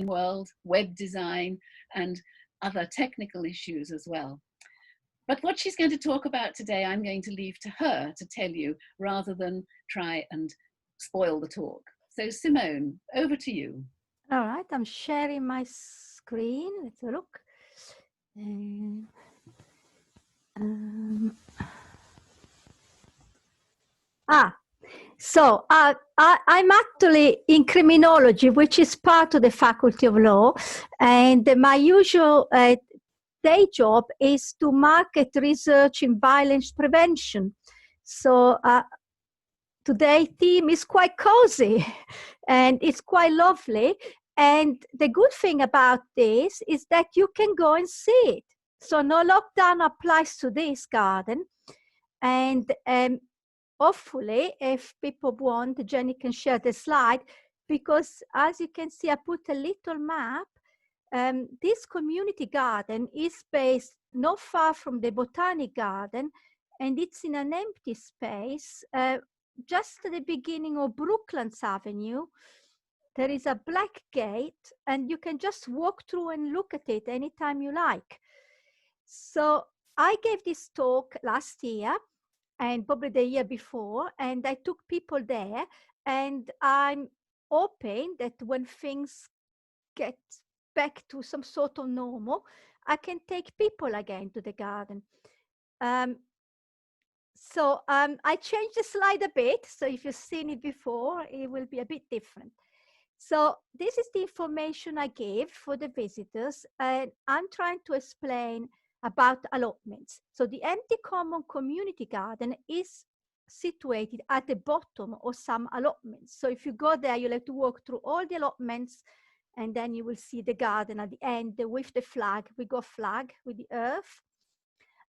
world, web design, and other technical issues as well. But what she's going to talk about today, I'm going to leave to her to tell you rather than try and spoil the talk. So Simone, over to you. All right, I'm sharing my screen. Let's look. So I'm actually in criminology, which is part of the Faculty of Law, and my usual day job is to market research in violence prevention. So today's theme is quite cozy and it's quite lovely. And the good thing about this is that you can go and see it. So no lockdown applies to this garden. And hopefully, if people want, Jenny can share the slide, because as you can see, I put a little map. This community garden is based not far from the Botanic Garden, and it's in an empty space, just at the beginning of Brooklands Avenue. There is a black gate, and you can just walk through and look at it anytime you like. So I gave this talk last year, and probably the year before, and I took people there, and I'm hoping that when things get back to some sort of normal, I can take people again to the garden. I changed the slide a bit, so if you've seen it before, it will be a bit different. So this is the information I gave for the visitors, and I'm trying to explain about allotments. So the empty common community garden is situated at the bottom of some allotments. So if you go there, you'll have to walk through all the allotments, and then you will see the garden at the end with the flag. We got flag with the earth.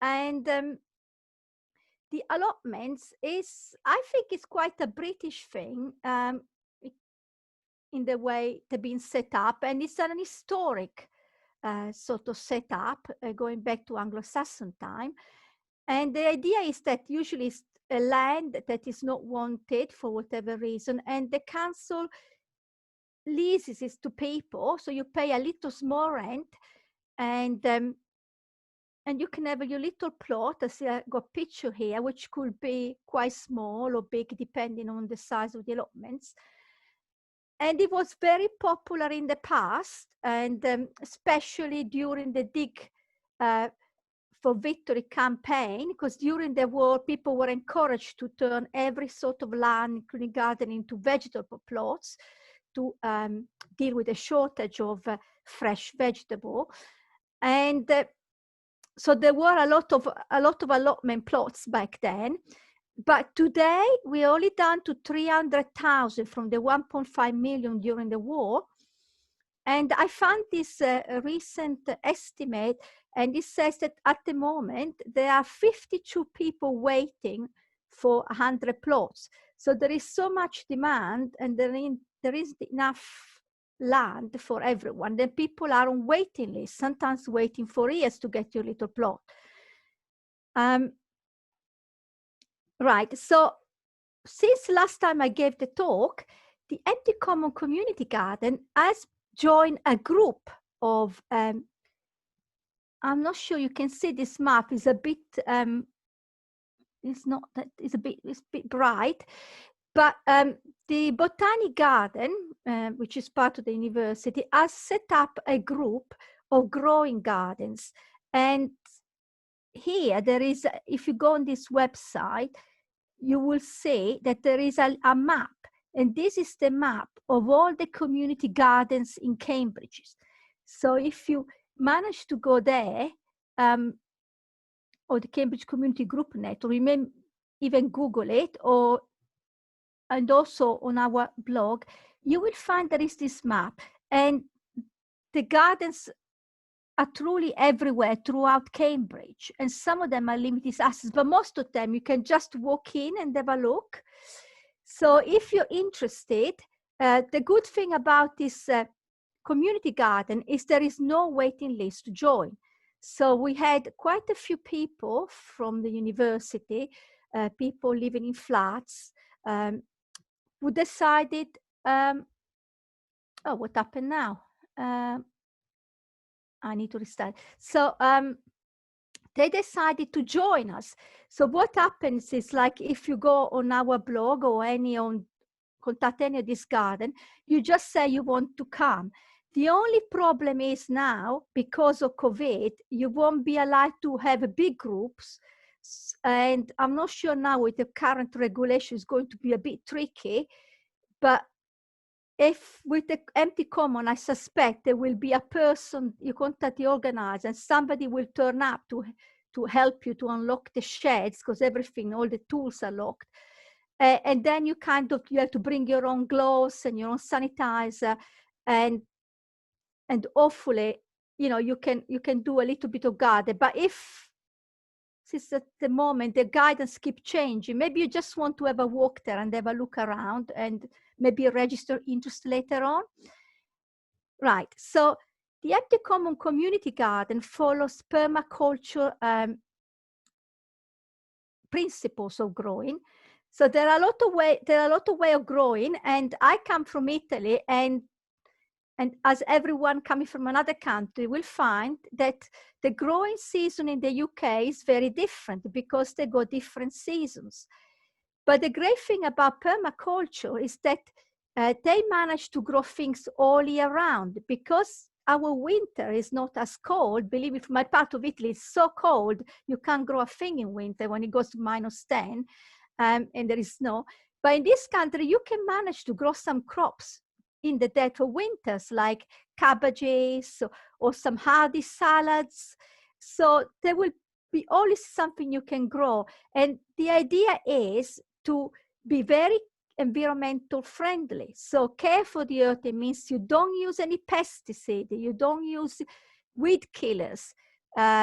And the allotments is, I think, is quite a British thing in the way they've been set up, and it's an historic sort of setup going back to Anglo-Saxon time. And the idea is that usually it's a land that is not wanted for whatever reason, and the council leases it to people, so you pay a little small rent, and you can have your little plot. I see I got a picture here, which could be quite small or big depending on the size of the allotments. And it was very popular in the past, and especially during the Dig for Victory campaign, because during the war, people were encouraged to turn every sort of land, including gardening, into vegetable plots to deal with the shortage of fresh vegetable. And so there were a lot of allotment plots back then. But today, we're only down to 300,000 from the 1.5 million during the war. And I found this recent estimate, and it says that at the moment, there are 52 people waiting for 100 plots. So there is so much demand, and there is enough land for everyone. Then people are on waiting lists, sometimes waiting for years to get your little plot. Right, so since last time I gave the talk, the Empty Common Community Garden has joined a group of, I'm not sure you can see this map, is a bit, it's not that, it's a bit bright, but the Botanic Garden, which is part of the university, has set up a group of growing gardens. And here there is, if you go on this website, you will see that there is a map, and this is the map of all the community gardens in Cambridge. So if you manage to go there, or the Cambridge Community Group Net, or you may even Google it, and also on our blog, you will find there is this map, and the gardens are truly everywhere throughout Cambridge, and some of them are limited access, but most of them you can just walk in and have a look. So if you're interested, the good thing about this community garden is there is no waiting list to join. So we had quite a few people from the university, people living in flats, who decided, oh, what happened now? I need to restart. So they decided to join us. So what happens is, like, if you go on our blog or contact any of this garden, you just say you want to come. The only problem is now, because of COVID, you won't be allowed to have big groups. And I'm not sure now with the current regulation is going to be a bit tricky, but if with the empty common, I suspect there will be a person, you contact the organizer and somebody will turn up to help you to unlock the sheds, because everything, all the tools are locked. And then you have to bring your own gloves and your own sanitizer, and hopefully, you can do a little bit of garden. But if, since at the moment the guidance keep changing, maybe you just want to have a walk there and have a look around and maybe register interest later on. Right, so the Empty Common Community Garden follows permaculture principles of growing. So there are a lot of way of growing, and I come from Italy, and as everyone coming from another country will find that the growing season in the UK is very different because they go different seasons. But the great thing about permaculture is that they manage to grow things all year round, because our winter is not as cold. Believe me, from my part of Italy, it's so cold, you can't grow a thing in winter when it goes to -10 and there is snow. But in this country, you can manage to grow some crops in the dead of winters, like cabbages or some hardy salads. So there will be always something you can grow. And the idea is to be very environmental friendly. So care for the earth, it means you don't use any pesticide, you don't use weed killers,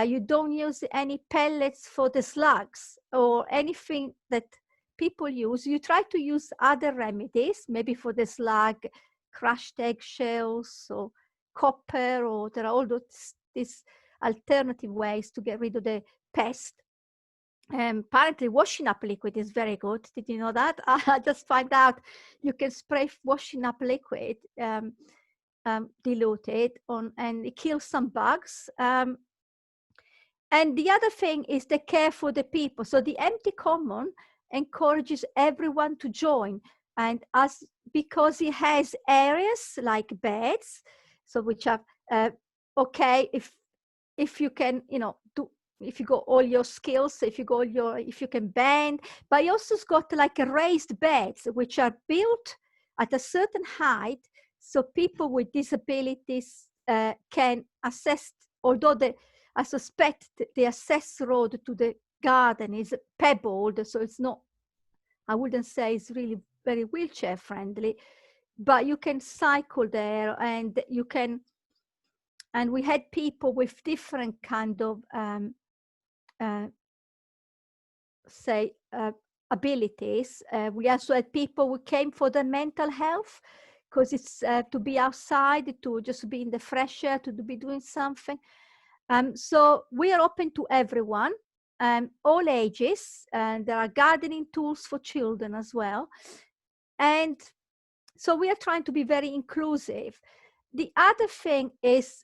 you don't use any pellets for the slugs or anything that people use. You try to use other remedies, maybe for the slug, crushed eggshells or copper, or there are all these alternative ways to get rid of the pest. Apparently washing up liquid is very good. Did you know that? I just find out you can spray washing up liquid diluted on, and it kills some bugs. And the other thing is the care for the people. So the Empty Common encourages everyone to join, and because it has areas like beds, so which are okay if you can, if you got all your skills, if you can bend. But you also got like raised beds which are built at a certain height, so people with disabilities can access, although I suspect the access road to the garden is pebbled, so it's not, I wouldn't say it's really very wheelchair friendly, but you can cycle there, and you can, and we had people with different kind of abilities. We also had people who came for the mental health, because it's to be outside, to just be in the fresh air, to be doing something. So we are open to everyone, all ages, and there are gardening tools for children as well. And so we are trying to be very inclusive. The other thing is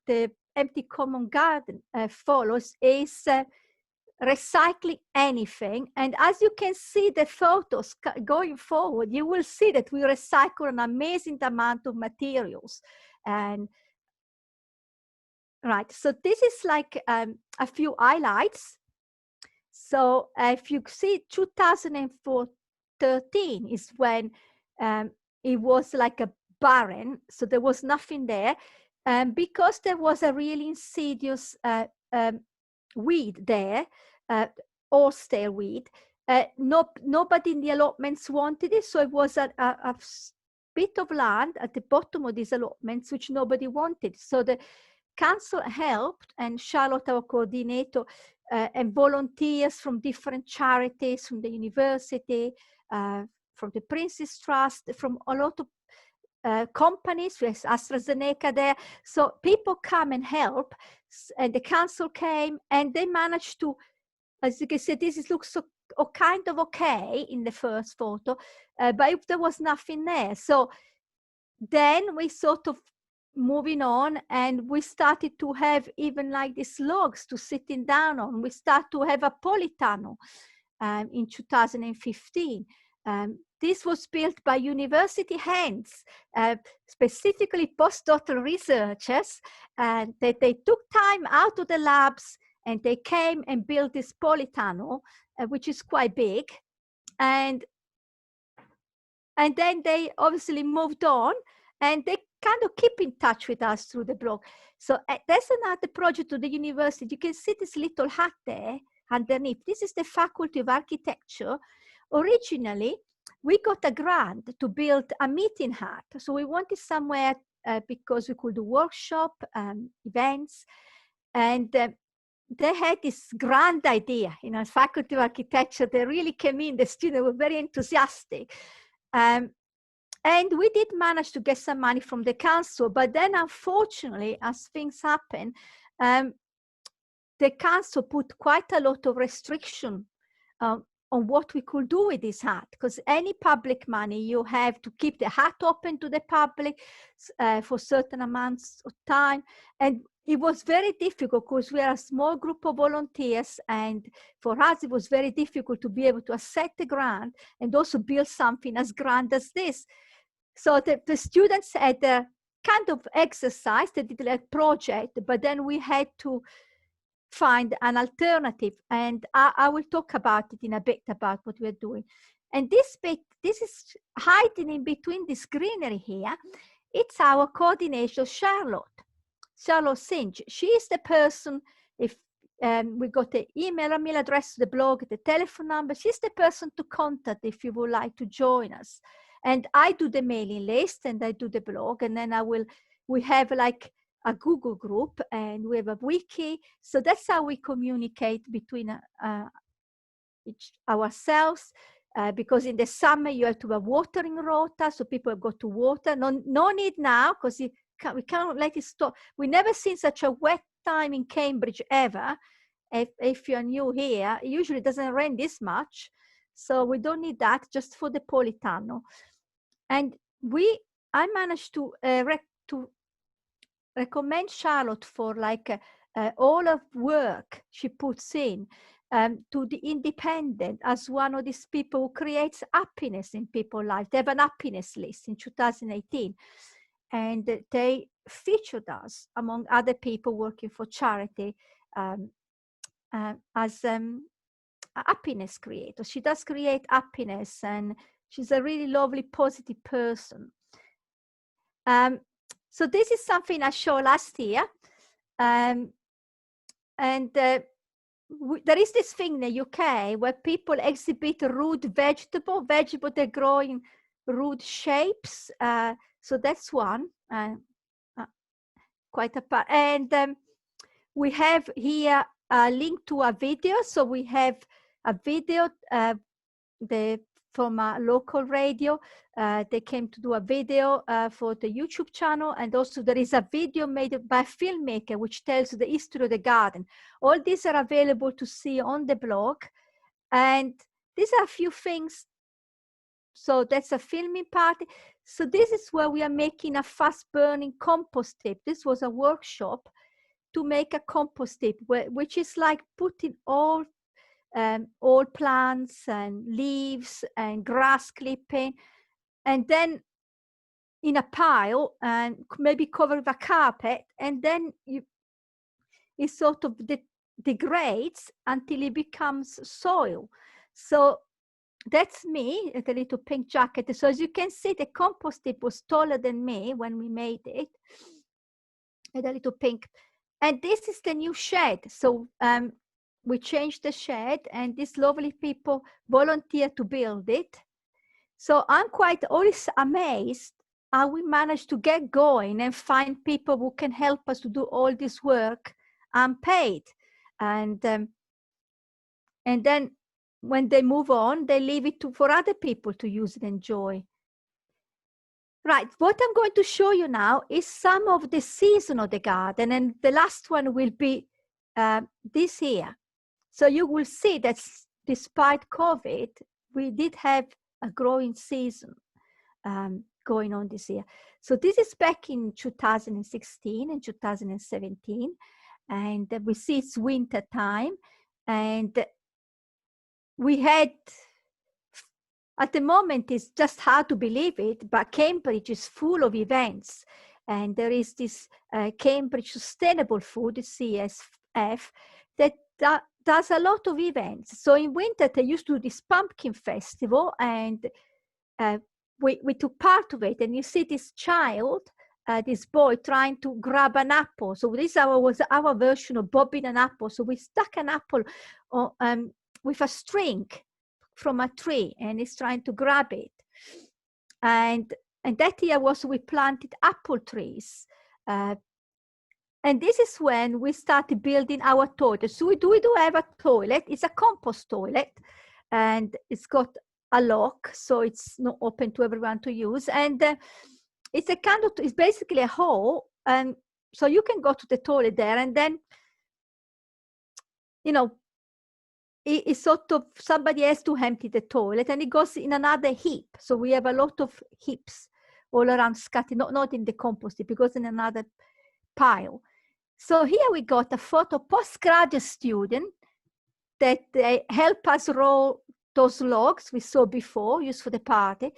the Empty Common Garden follows is recycling anything. And as you can see the photos going forward, you will see that we recycle an amazing amount of materials. And right, so this is like a few highlights. So if you see 2013 is when it was like a barren, so there was nothing there, because there was a really insidious weed there, oilstale weed. Nobody in the allotments wanted it, so it was a bit of land at the bottom of these allotments which nobody wanted. So the council helped, and Charlotte, our coordinator, and volunteers from different charities, from the university, from the Prince's Trust, from a lot of companies, with AstraZeneca there. So people come and help, and the council came, and they managed to, as you can see, looks so kind of okay in the first photo, but there was nothing there. So then we sort of moving on, and we started to have even like these logs to sitting down on. We start to have a Politano in 2015. This was built by university hands, specifically postdoctoral researchers, and they took time out of the labs and they came and built this Politano, which is quite big. And then they obviously moved on, and they kind of keep in touch with us through the blog. So that's another project of the university. You can see this little hut there underneath. This is the Faculty of Architecture. Originally, we got a grant to build a meeting hut. So we wanted somewhere because we could do workshop, events, and they had this grand idea, Faculty of Architecture. They really came in, the students were very enthusiastic. And we did manage to get some money from the council, but then unfortunately, as things happen, the council put quite a lot of restriction on what we could do with this hut, because any public money, you have to keep the hut open to the public for certain amounts of time. And it was very difficult because we are a small group of volunteers, and for us it was very difficult to be able to accept the grant and also build something as grand as this. So the students had a kind of exercise, they did a project, but then we had to find an alternative, and I will talk about it in a bit about what we're doing. And this bit, this is hiding in between this greenery here. It's our coordinator, Charlotte Singe. She is the person, if we got the email address, the blog, the telephone number, she's the person to contact if you would like to join us. And I do the mailing list and I do the blog, and then we have like a Google group and we have a wiki. So that's how we communicate between ourselves. Because in the summer you have to have watering rota, so people have got to water. No need now, because we can't let it stop. We never seen such a wet time in Cambridge ever. If you're new here, it usually doesn't rain this much, so we don't need that, just for the Politano. And I managed to recommend Charlotte for like all of work she puts in to the Independent as one of these people who creates happiness in people's lives. They have an happiness list in 2018, and they featured us among other people working for charity as a happiness creator. She does create happiness, and she's a really lovely, positive person. So this is something I showed last year. And there is this thing in the UK where people exhibit root vegetable they grow in root shapes. So that's one, quite apart. And we have here a link to a video. So we have a video from a local radio. They came to do a video for the YouTube channel, and also there is a video made by a filmmaker which tells the history of the garden. All these are available to see on the blog, and these are a few things. So that's a filming party. So this is where we are making a fast burning compost tip. This was a workshop to make a compost tip, which is like putting all plants and leaves and grass clipping, and then in a pile and maybe covered with a carpet, and then it sort of degrades until it becomes soil. So that's me, the little pink jacket. So as you can see, the compost tip was taller than me when we made it, and a little pink. And this is the new shed. So we changed the shed, and these lovely people volunteered to build it. So I'm quite always amazed how we managed to get going and find people who can help us to do all this work unpaid. And then when they move on, they leave it for other people to use and enjoy. Right, what I'm going to show you now is some of the season of the garden, and the last one will be this here. So you will see that despite COVID, we did have a growing season. going on this year. So this is back in 2016 and 2017. And we see it's winter time. And we had, at the moment, it's just hard to believe it, but Cambridge is full of events. And there is this Cambridge Sustainable Food, CSF, that does a lot of events. So in winter, they used to do this pumpkin festival, and we took part of it. And you see this child, this boy, trying to grab an apple. So this was our version of bobbing an apple. So we stuck an apple with a string from a tree, and he's trying to grab it. And that year we planted apple trees. And this is when we started building our toilet. So we do have a toilet. It's a compost toilet, and it's got a lock, so it's not open to everyone to use. And it's a kind of, it's basically a hole, and so you can go to the toilet there, and then, you know, it's sort of, somebody has to empty the toilet, and it goes in another heap. So we have a lot of heaps all around scattered, not in the compost heap, it goes in another pile. So here we got a photo, postgraduate student, that they help us roll those logs we saw before, used for the party.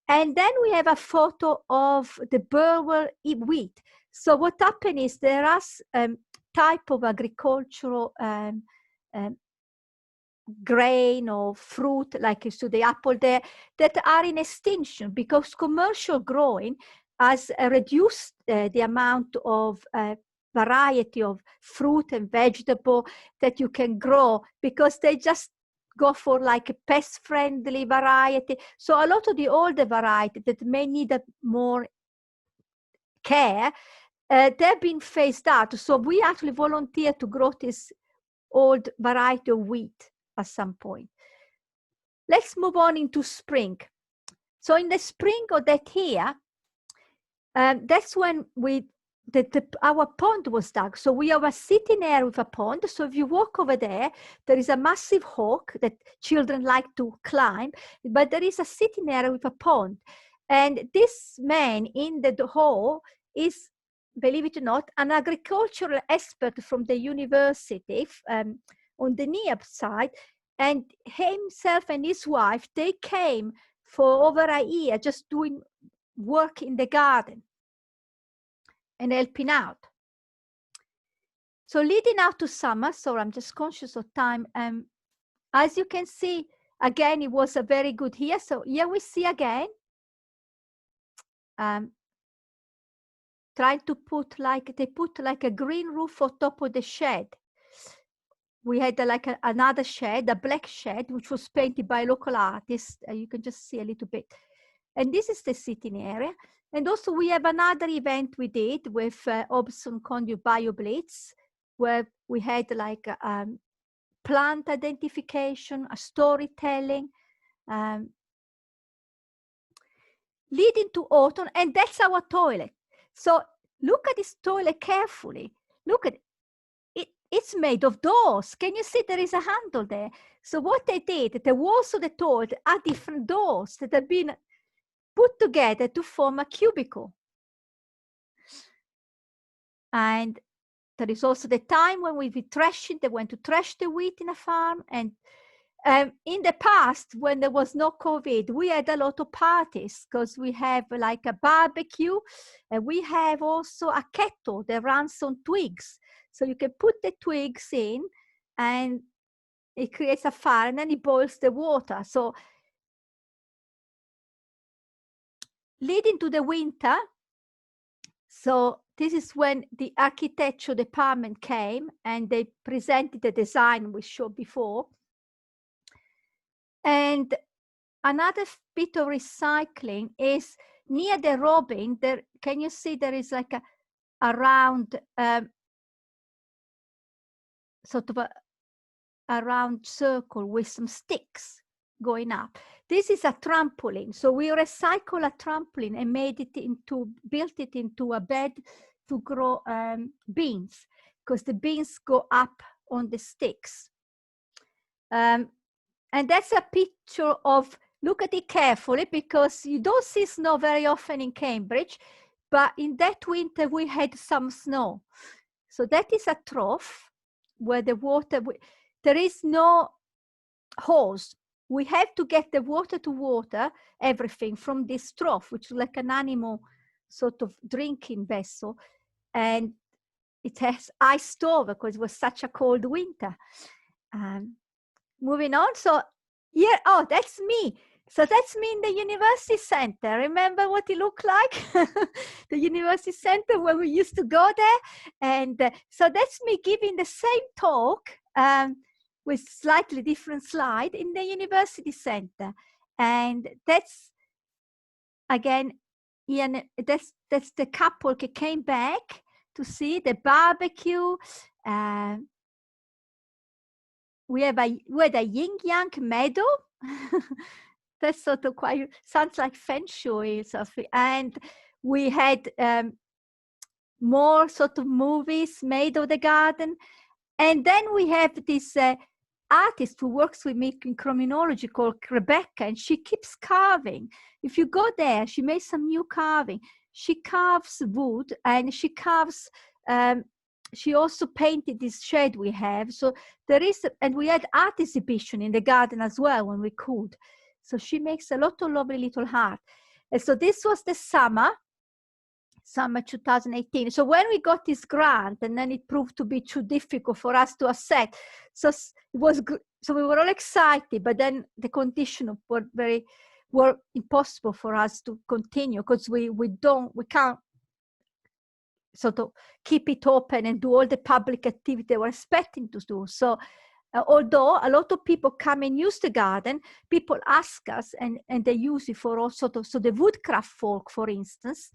And then we have a photo of the Burwell wheat. So what happened is there are type of agricultural grain or fruit, like you see the apple there, that are in extinction because commercial growing has reduced the amount of variety of fruit and vegetable that you can grow, because they just go for like a pest-friendly variety. So a lot of the older variety that may need more care, they've been phased out. So we actually volunteer to grow this old variety of wheat at some point. Let's move on into spring. So in the spring of that year, that's when our pond was dug. So we have a sitting area with a pond. So if you walk over there, there is a massive hawk that children like to climb, but there is a sitting area with a pond. And this man in the hall is, believe it or not, an agricultural expert from the university on the near side. And himself and his wife, they came for over a year just doing work in the garden and helping out. So leading out to summer, so I'm just conscious of time. As you can see, again, it was a very good year. So here we see again, trying to put they put like a green roof on top of the shed. We had another shed, a black shed, which was painted by a local artist. You can just see a little bit. And this is the sitting area. And also we have another event we did with Hobson Conduit BioBlitz, where we had like plant identification, a storytelling, leading to autumn, and that's our toilet. So look at this toilet carefully. Look at it. It's made of doors. Can you see there is a handle there? So what they did, the walls of the toilet are different doors that have been put together to form a cubicle. And there is also the time when we they went to thresh the wheat in a farm. And in the past, when there was no COVID, we had a lot of parties because we have like a barbecue, and we have also a kettle that runs on twigs. So you can put the twigs in, and it creates a fire, and then it boils the water. So leading to the winter, so this is when the architecture department came and they presented the design we showed before. And another bit of recycling is near the robin. There, can you see there is like a round, sort of a round circle with some sticks going up. This is a trampoline. So we recycle a trampoline and built it into a bed to grow beans, because the beans go up on the sticks. And that's a picture of look at it carefully, because you don't see snow very often in Cambridge, but in that winter we had some snow. So that is a trough where the water, there is no hose. We have to get the water to water everything from this trough, which is like an animal sort of drinking vessel. And it has iced over because it was such a cold winter. Moving on. So here, oh, that's me. So that's me in the University Center. Remember what it looked like? The University Center where we used to go there. And so that's me giving the same talk with slightly different slide in the University Center. And that's, again, Ian, that's the couple who came back to see the barbecue. We had a yin-yang meadow. That's sort of quite, sounds like feng shui, Sophie. And we had more sort of movies made of the garden. And then we have this artist who works with me in criminology called Rebecca, and she keeps carving. If you go there, she made some new carving. She carves wood, and she carves, she also painted this shed we have. So there is, and we had art exhibition in the garden as well when we could. So she makes a lot of lovely little art. And so this was the summer 2018. So when we got this grant, and then it proved to be too difficult for us to accept. So it was good. So we were all excited, but then the conditions were impossible for us to continue, because we can't sort of keep it open and do all the public activity they were expecting to do. So although a lot of people come and use the garden, people ask us, and they use it for all sort of, so the woodcraft folk, for instance,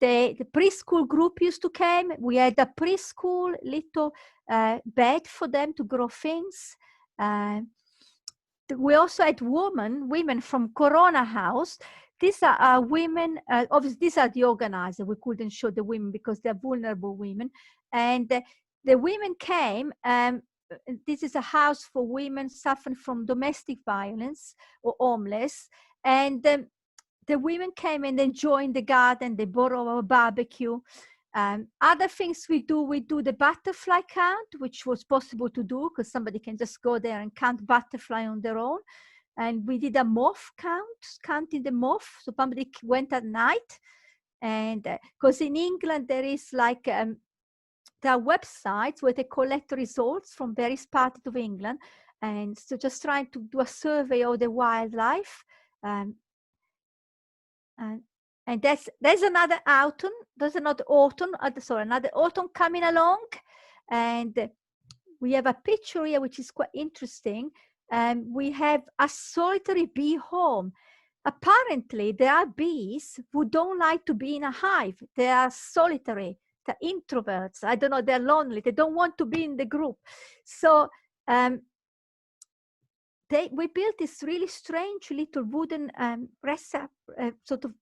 the preschool group used to come. We had a preschool little bed for them to grow things. We also had women from Corona House. These are women, obviously these are the organizers. We couldn't show the women because they're vulnerable women. And the women came, this is a house for women suffering from domestic violence or homeless. And the women came and they joined the garden, they borrow our barbecue. Other things we do the butterfly count, which was possible to do because somebody can just go there and count butterfly on their own. And we did a moth counting the moth. So somebody went at night. And because in England, there is like, there are websites where they collect results from various parts of England. And so just trying to do a survey of the wildlife. And there's another autumn. There's another autumn. Another autumn coming along, and we have a picture here which is quite interesting. We have a solitary bee home. Apparently, there are bees who don't like to be in a hive. They are solitary. They're introverts. I don't know. They're lonely. They don't want to be in the group. So we built this really strange little wooden sort of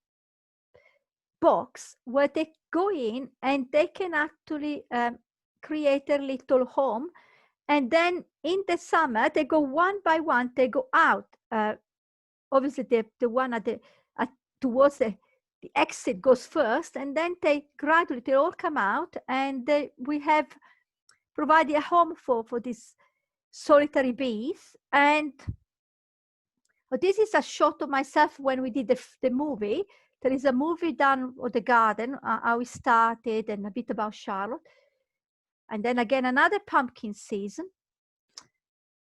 box where they go in and they can actually create a little home. And then in the summer, they go one by one, they go out. Obviously, the one towards the exit goes first, and then they gradually all come out, and we have provided a home for these solitary bees. And this is a shot of myself when we did the movie. There is a movie done of the garden, how we started, and a bit about Charlotte. And then again, another pumpkin season.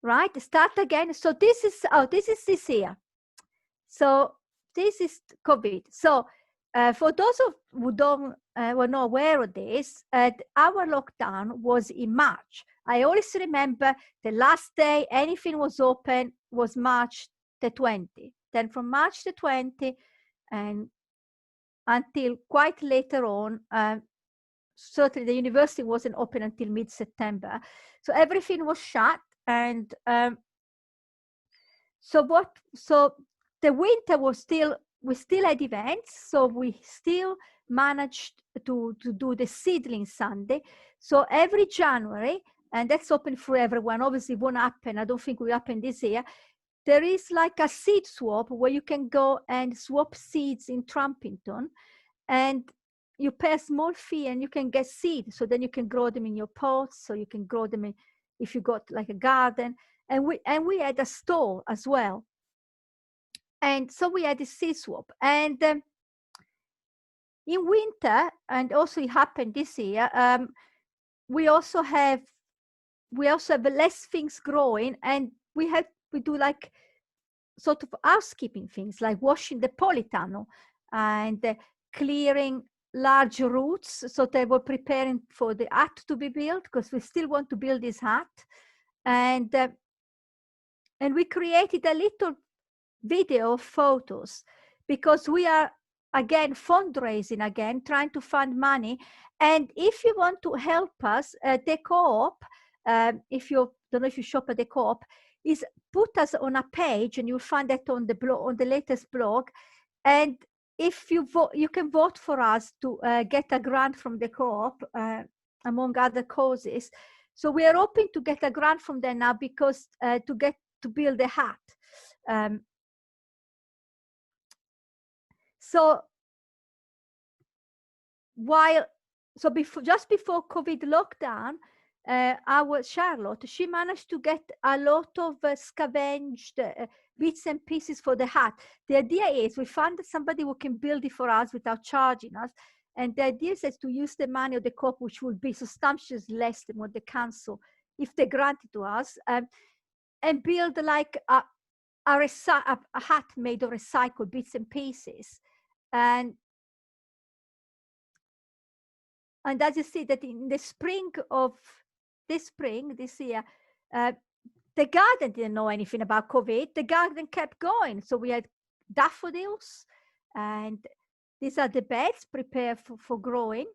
Right, start again. So this is this year. So this is COVID. So for those who were not aware of this, our lockdown was in March. I always remember the last day anything was open was March the 20th. Then from March the 20th and until quite later on, certainly the university wasn't open until mid-September. So everything was shut. And so the winter was we still had events. So we still managed to do the Seedling Sunday. So every January, and that's open for everyone. Obviously it won't happen. I don't think it will happen this year. there is like a seed swap where you can go and swap seeds in Trumpington, and you pay a small fee and you can get seed. So then you can grow them in your pots, so you can grow them in, if you got like a garden. And we had a store as well. And so we had a seed swap. And in winter, and also it happened this year, we also have less things growing, and we do like sort of housekeeping things like washing the polytunnel and clearing large roots, so they were preparing for the hut to be built, because we still want to build this hut. And we created a little video of photos, because we are again fundraising again, trying to fund money. And if you want to help us, the co-op, if you don't know if you shop at the co-op, is put us on a page, and you'll find that on the blog, on the latest blog. And if you vote, you can vote for us to get a grant from the co-op, among other causes. So we are hoping to get a grant from them now, because to build a hut. So just before COVID lockdown, our Charlotte, she managed to get a lot of scavenged bits and pieces for the hut. The idea is we found somebody who can build it for us without charging us. And the idea is to use the money of the co-op, which will be substantially less than what the council, if they grant it to us, and build like a hut made of recycled bits and pieces. And as you see that in the spring of this year, the garden didn't know anything about COVID. The garden kept going. So we had daffodils, and these are the beds prepared for growing.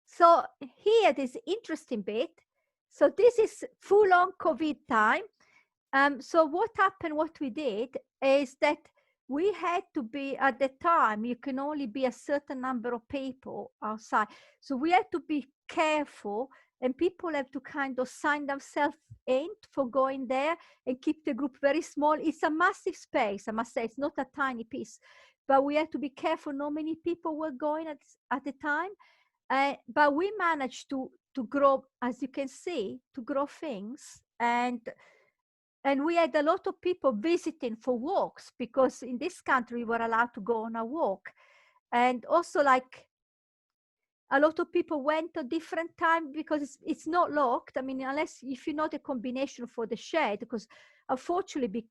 So here, this interesting bit. So this is full on COVID time. So what happened, what we did is that we had to be, at the time, you can only be a certain number of people outside. So we had to be careful, and people have to kind of sign themselves in for going there and keep the group very small. It's a massive space, I must say. It's not a tiny piece, but we had to be careful. Not many people were going at the time. But we managed to grow, as you can see, to grow things. And we had a lot of people visiting for walks, because in this country we were allowed to go on a walk. And also, like, a lot of people went at different time, because it's not locked. I mean, unless if you know the combination for the shed, because unfortunately,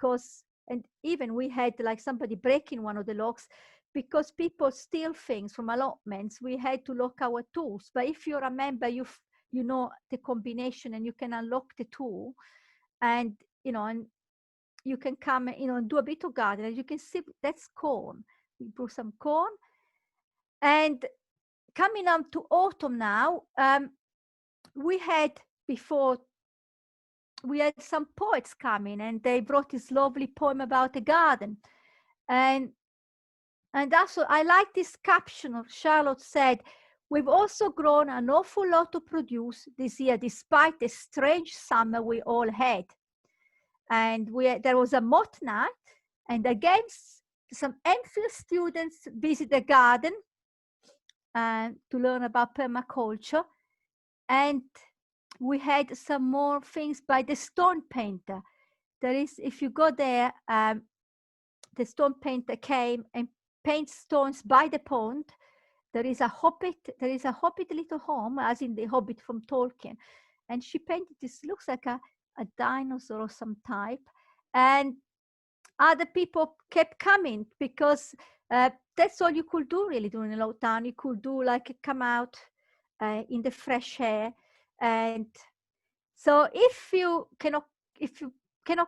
and even we had like somebody breaking one of the locks, because people steal things from allotments. We had to lock our tools. But if you're a member, you know the combination, and you can unlock the tool, and and you can come, and do a bit of garden. As you can see, that's corn. We grew some corn. And coming on to autumn now, we had some poets coming, and they brought this lovely poem about the garden. And also, I like this caption of Charlotte said, "We've also grown an awful lot of produce this year, despite the strange summer we all had." And there was a moth night, and again, some MPhil students visit the garden to learn about permaculture. And we had some more things by the stone painter. There is, if you go there, the stone painter came and paints stones by the pond. There is a hobbit little home, as in the Hobbit from Tolkien. And she painted this, looks like a dinosaur of some type. And other people kept coming, because that's all you could do really during the lockdown. You could do like come out in the fresh air. And so if you cannot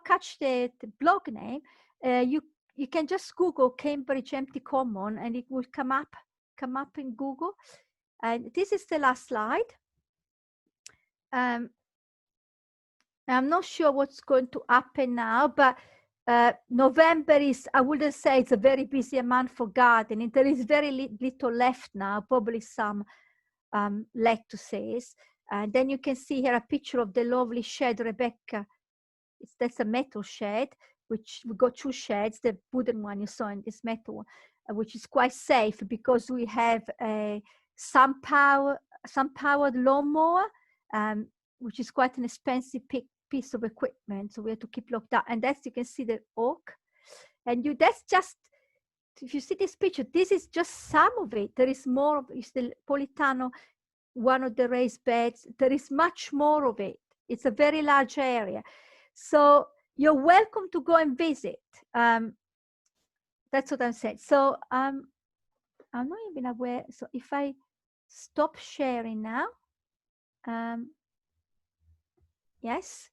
catch the blog name, you can just Google Cambridge Empty Common, and it will come up in Google. And this is the last slide. I'm not sure what's going to happen now, but November is, I wouldn't say it's a very busy month for gardening. There is very little left now, probably some lettuces. And then you can see here a picture of the lovely shed Rebecca that's a metal shed, which we got 2 sheds. The wooden one you saw, and this metal one, which is quite safe because we have some powered lawnmower, which is quite an expensive piece of equipment. So we have to keep locked up. And that's, you can see the oak. And that's just, if you see this picture, this is just some of it. There is more of it. It's the Politano, one of the raised beds. There is much more of it. It's a very large area. So you're welcome to go and visit. That's what I'm saying. So I'm not even aware. So if I stop sharing now, yes.